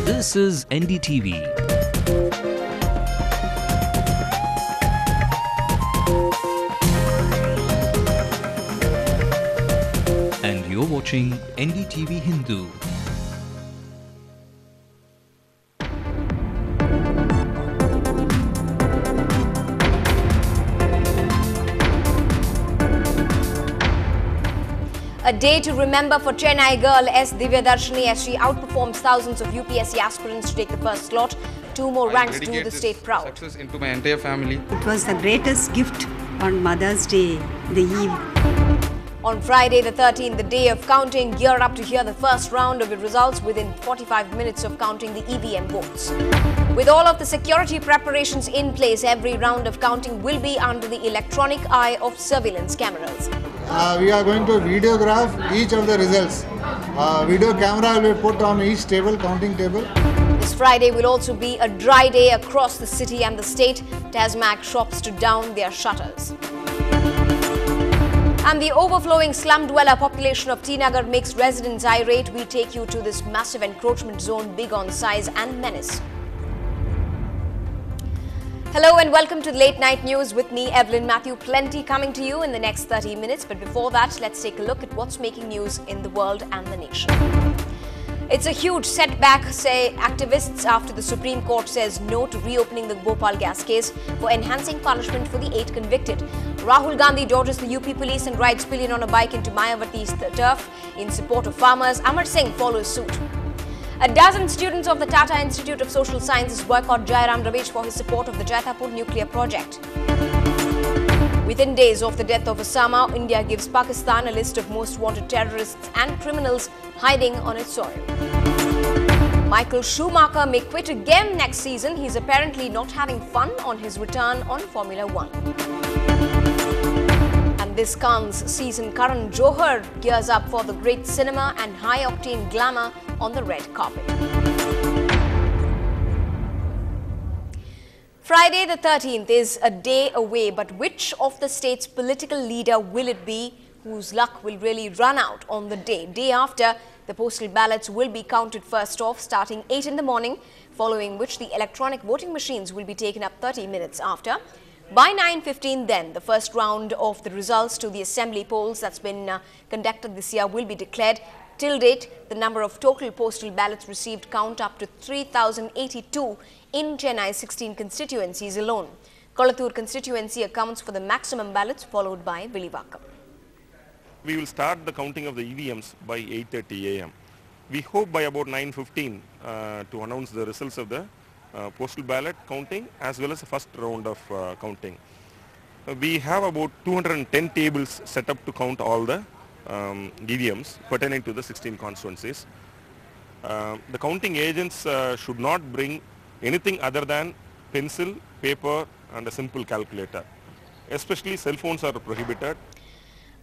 This is NDTV. And you're watching NDTV Hindu. A day to remember for Chennai girl S. Divyadarshini as she outperforms thousands of UPSC aspirants to take the first slot. 2 more ranks do the state proud. Success into my entire family. It was the greatest gift on Mother's Day, the eve. On Friday the 13th, the day of counting, gear up to hear the first round of the results within 45 minutes of counting the EVM votes. With all of the security preparations in place, every round of counting will be under the electronic eye of surveillance cameras. We are going to videograph each of the results. Video camera will be put on each table, counting table. This Friday will also be a dry day across the city and the state. TASMAC shops to down their shutters. And the overflowing slum dweller population of T Nagar makes residents irate. We take you to this massive encroachment zone, big on size and menace. Hello and welcome to Late Night News with me, Evelyn Matthew. Plenty coming to you in the next 30 minutes. But before that, let's take a look at what's making news in the world and the nation. It's a huge setback, say activists, after the Supreme Court says no to reopening the Bhopal gas case for enhancing punishment for the 8 convicted. Rahul Gandhi dodges the UP police and rides pillion on a bike into Mayawati's turf in support of farmers. Amar Singh follows suit. A dozen students of the Tata Institute of Social Sciences boycott Jairam Ramesh for his support of the Jaitapur nuclear project. Within days of the death of Osama, India gives Pakistan a list of most wanted terrorists and criminals hiding on its soil. Michael Schumacher may quit again next season. He's apparently not having fun on his return on Formula 1. And this Cannes season, Karan Johar gears up for the great cinema and high-octane glamour on the red carpet. Friday the 13th is a day away, but which of the state's political leader will it be whose luck will really run out on the day after? The postal ballots will be counted first off starting 8 in the morning, following which the electronic voting machines will be taken up 30 minutes after. By 9:15 then, the first round of the results to the assembly polls that's been conducted this year will be declared. Till date, the number of total postal ballots received count up to 3,082 in Chennai's 16 constituencies alone. Kolattur constituency accounts for the maximum ballots, followed by Vilivakam. We will start the counting of the EVMs by 8:30 a.m. We hope by about 9:15 to announce the results of the postal ballot counting as well as the first round of counting. We have about 210 tables set up to count all the EVMs pertaining to the 16 constituencies. The counting agents should not bring anything other than pencil, paper and a simple calculator. Especially cell phones are prohibited.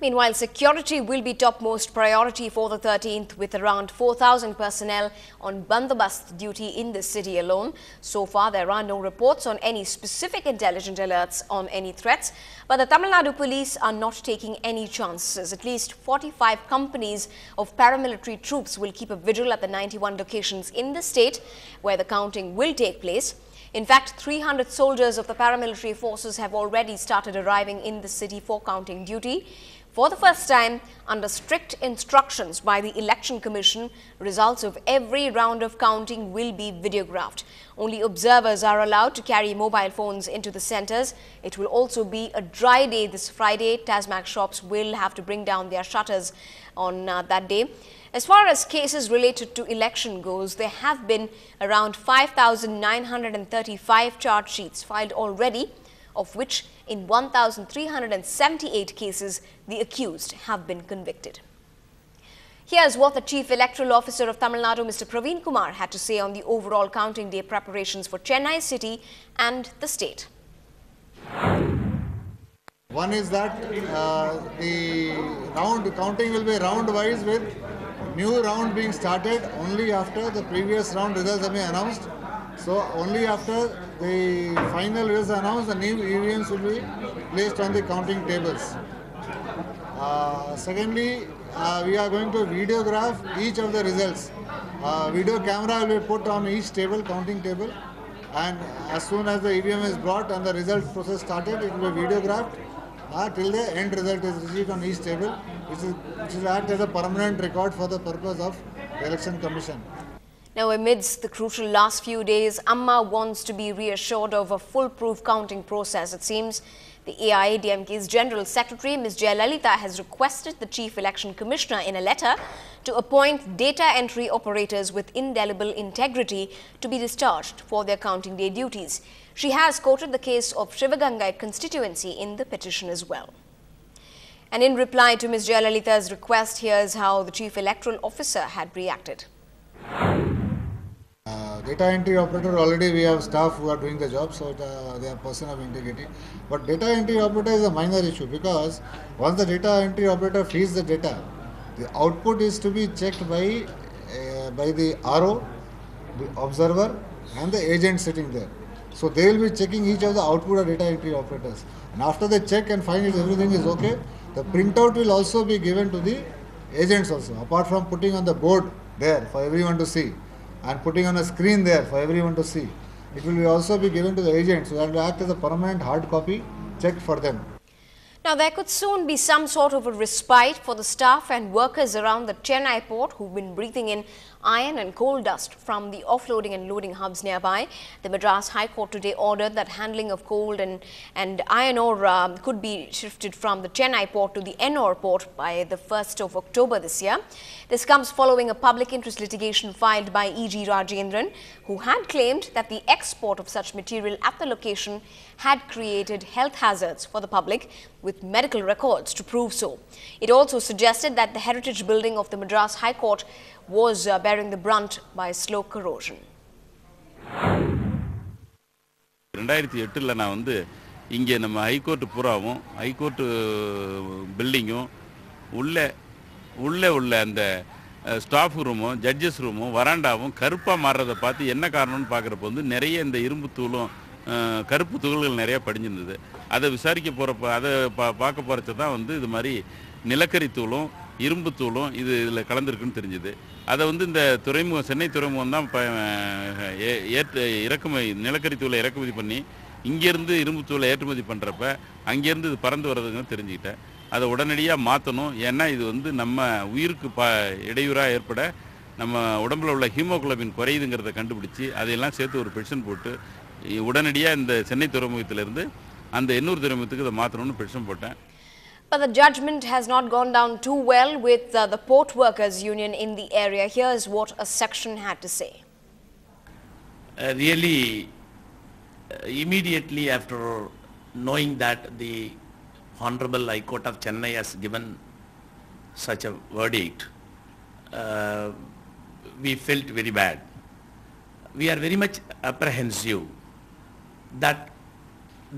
Meanwhile, security will be topmost priority for the 13th, with around 4,000 personnel on bandobast duty in the city alone. So far, there are no reports on any specific intelligence alerts on any threats, but the Tamil Nadu police are not taking any chances. At least 45 companies of paramilitary troops will keep a vigil at the 91 locations in the state where the counting will take place. In fact, 300 soldiers of the paramilitary forces have already started arriving in the city for counting duty. For the first time, under strict instructions by the Election Commission, results of every round of counting will be videographed. Only observers are allowed to carry mobile phones into the centers. It will also be a dry day this Friday. TASMAC shops will have to bring down their shutters on that day. As far as cases related to election goes, there have been around 5,935 charge sheets filed already, of which in 1,378 cases, the accused have been convicted. Here's what the Chief Electoral Officer of Tamil Nadu, Mr. Praveen Kumar, had to say on the overall counting day preparations for Chennai city and the state. One is that the counting will be round-wise, with new round being started only after the previous round results have been announced. So only after the final results are announced, the new EVMs will be placed on the counting tables. Secondly, we are going to videograph each of the results. Video camera will be put on each table, counting table, and as soon as the EVM is brought and the result process started, it will be videographed till the end result is received on each table, which will act as a permanent record for the purpose of the Election Commission. Now, amidst the crucial last few days, Amma wants to be reassured of a foolproof counting process. It seems the AIADMK's General Secretary, Ms. Jayalalitha, has requested the Chief Election Commissioner in a letter to appoint data entry operators with indelible integrity to be discharged for their counting day duties. She has quoted the case of Shivagangai constituency in the petition as well. And in reply to Ms. Jayalalitha's request, here's how the Chief Electoral Officer had reacted. Data entry operator, already we have staff who are doing the job, so they are person of integrity. But data entry operator is a minor issue, because once the data entry operator feeds the data, the output is to be checked by the RO, the observer, and the agent sitting there. So they will be checking each of the output of data entry operators. And after they check and find if everything is okay, the printout will also be given to the agents also, apart from putting on the board there for everyone to see and putting on a screen there for everyone to see. It will also be given to the agents, so that will act as a permanent hard copy checked for them. Now, there could soon be some sort of a respite for the staff and workers around the Chennai port who've been breathing in iron and coal dust from the offloading and loading hubs nearby. The Madras High Court today ordered that handling of coal and iron ore could be shifted from the Chennai port to the Ennore port by the 1st of October this year. This comes following a public interest litigation filed by E.G. Rajendran, who had claimed that the export of such material at the location had created health hazards for the public, with medical records to prove so. It also suggested that the heritage building of the Madras High Court was bearing the brunt by slow corrosion. 2008 நான் வந்து இங்கே நம்ம high court பூராவும் high court பில்டிங்கும் உள்ள அந்த staff ரூமும் judges ரூமும் வராண்டாவும் கருப்பாக மாறுறதை பார்த்து என்ன காரணம்னு பார்க்குறப்ப வந்து நிறைய இந்த இரும்பு தூளும் கருப்பு துகள்கள் நிறைய படிஞ்சிருந்தது. அதை விசாரிக்க போகிறப்ப அதை பார்க்க போகிறச்ச தான் வந்து இது மாதிரி நிலக்கரி தூளும் இரும்பு தூளும் இதில் கலந்துருக்குன்னு தெரிஞ்சுது. அதை வந்து இந்த துறைமுகம் சென்னை துறைமுகம் தான் நிலக்கரி தூளை இறக்குமதி பண்ணி இங்கேருந்து இரும்பு தூளை ஏற்றுமதி பண்ணுறப்ப அங்கேருந்து இது பறந்து வர்றதுன்னு தெரிஞ்சுக்கிட்டேன். அதை உடனடியாக மாற்றணும். ஏன்னா இது வந்து நம்ம உயிருக்கு இடையூறாக ஏற்பட நம்ம உடம்பில் உள்ள ஹீமோகுளோபின் குறையுதுங்கிறத கண்டுபிடிச்சி அதையெல்லாம் சேர்த்து ஒரு பெட்டிஷன் போட்டு உடனடியாக இந்த சென்னை துறைமுகத்திலிருந்து அந்த எண்ணூர் துறைமுகத்துக்கு இதை மாற்றணும்னு பெட்டிஷன் போட்டேன். But the judgment has not gone down too well with the Port Workers Union in the area. Here's what a section had to say. Really, immediately after knowing that the Honorable High Court of Chennai has given such a verdict, we felt very bad. We are very much apprehensive that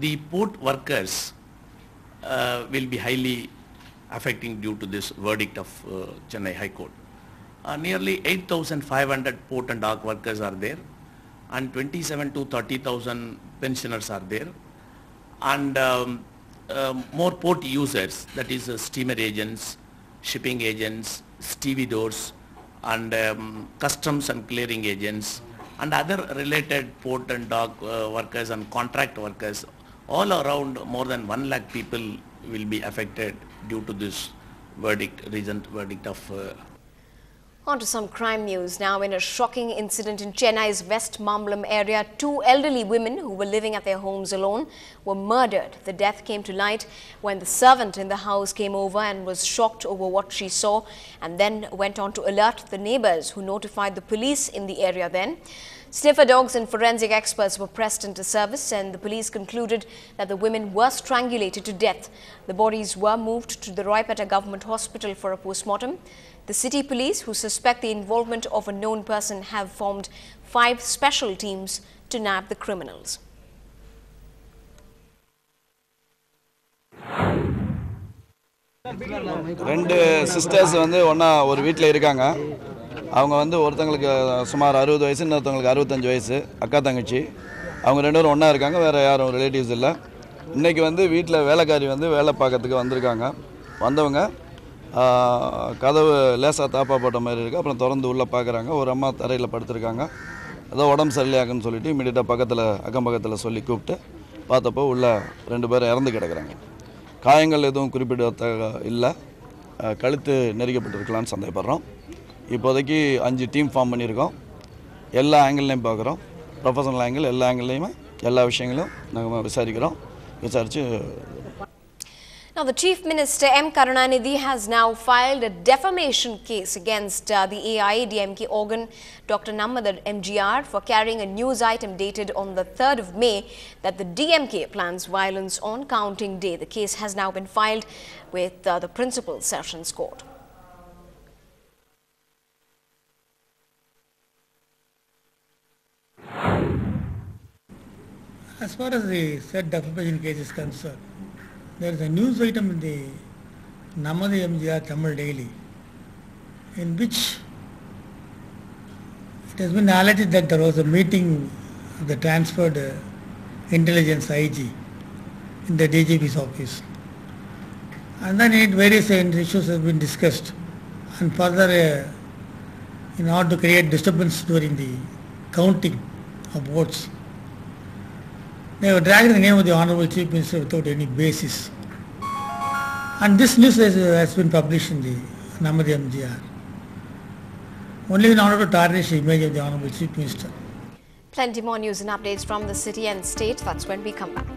the port workers will be highly affecting due to this verdict of Chennai High Court. Nearly 8,500 port and dock workers are there, and 27 to 30,000 pensioners are there, and more port users, that is steamer agents, shipping agents, stevedores, and customs and clearing agents, and other related port and dock workers and contract workers. All around more than 1 lakh people will be affected due to this verdict, recent verdict of... On to some crime news now. In a shocking incident in Chennai's West Mambalam area, 2 elderly women who were living at their homes alone were murdered. The death came to light when the servant in the house came over and was shocked over what she saw, and then went on to alert the neighbors, who notified the police in the area then. Sniffer dogs and forensic experts were pressed into service, and the police concluded that the women were strangulated to death. The bodies were moved to the Roypeta Government Hospital for a post-mortem. The city police, who suspect the involvement of a known person, have formed 5 special teams to nab the criminals. ரெண்டு sisters வந்து ஒன்றா ஒரு வீட்டில் இருக்காங்க. அவங்க வந்து ஒருத்தங்களுக்கு சுமார் 60 வயசு, இன்னொருத்தவங்களுக்கு 65 வயசு, அக்கா தங்கச்சி. அவங்க 2 பேரும் ஒன்றா இருக்காங்க, வேறு யாரும் ரிலேட்டிவ்ஸ் இல்லை. இன்றைக்கி வந்து வீட்டில் வேலைக்காரி வந்து வேலை பார்க்கறதுக்கு வந்திருக்காங்க. வந்தவங்க கதவு லேசாக தாப்பா போட்ட மாதிரி இருக்குது. அப்புறம் திறந்து உள்ளே பார்க்குறாங்க, ஒரு அம்மா தரையில் படுத்திருக்காங்க. ஏதோ உடம்பு சரியில்லையாக்குன்னு சொல்லிட்டு இமீடியட்டாக பக்கத்தில் அக்கம் பக்கத்தில் சொல்லி கூப்பிட்டு பார்த்தப்போ உள்ளே 2 பேர் இறந்து கிடக்குறாங்க. காயங்கள் எதுவும் குறிப்பிடத்தக்க இல்லை. கழுத்து நெரிக்கப்பட்டிருக்கலான்னு சந்தேகப்படுறோம். இப்போதைக்கு 5 டீம் ஃபார்ம் பண்ணியிருக்கோம். எல்லா ஆங்கிள்லையும் பார்க்குறோம். ப்ரொஃபஷனல் ஆங்கிள் எல்லா ஆங்கிள்லையுமே எல்லா விஷயங்களும் நாங்கள் விசாரித்து. Now, the Chief Minister M. Karunanidhi has now filed a defamation case against the AIADMK organ Dr. Nammadar MGR for carrying a news item dated on the 3rd of May that the DMK plans violence on counting day. The case has now been filed with the Principal Sessions Court. As far as the said defamation case is concerned, there is a news item in the Nammadar MGR Tamil Daily in which it has been alleged that there was a meeting of the transferred intelligence IG in the DGP's office, and then various issues have been discussed, and further in order to create disturbance during the counting of votes, they were dragging the name of the Honorable Chief Minister without any basis. And this news has been published in the Nammadar MGR, only in order to tarnish the image of the Honorable Chief Minister. Plenty more news and updates from the city and state. That's when we come back.